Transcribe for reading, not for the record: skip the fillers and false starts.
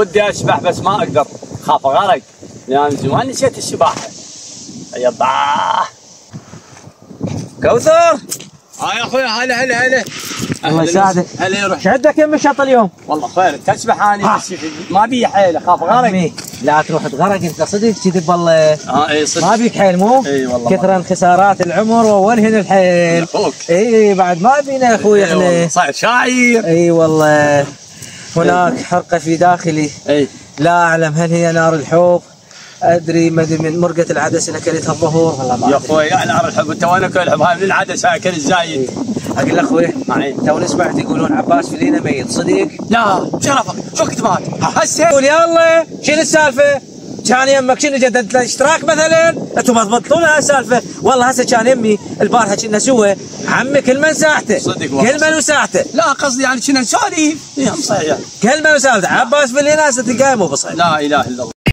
ودي اسبح بس ما اقدر، خاف اغرق لان زمان نسيت السباحه. يبا كوثر. يا اخوي هلا هلا هلا. الله يساعدك. هلا يروح. شدك يم الشط اليوم؟ والله خير تسبح انا بس ما بي حيل اخاف اغرق. لا تروح تغرق انت صدق كذي والله. اي صدق. ما بيك حيل مو؟ اي والله. كثر الخسارات العمر ووين الحيل. اخوك. اي بعد ما بينا يا اخوي احنا. صاير شاعر. اي والله. هناك حرقه في داخلي. اي. لا اعلم هل هي نار الحب؟ ادري من مرقه العدس اللي اكلتها الظهور والله ما يا اخوي يا نار الحب انت وين اكل الحب؟ هاي من العدس اكل الزايد. اقول اخوي تو سمعت يقولون عباس فيلينا ميت صدق؟ لا شرفك شو كنت مات؟ هسه قول يلا شنو السالفه؟ كان يمك شنو جددت له اشتراك مثلا؟ انتم ما تبطلون هالسالفه، والله هسه كان يمي البارحه كنا سوا عمي كل من ساعته صدق والله كل من وساعته. لا قصدي يعني كنا نسولف صحيح كل من وساعته عباس فيلينا هسه تلقاه مو بصحيح. لا اله الا الله.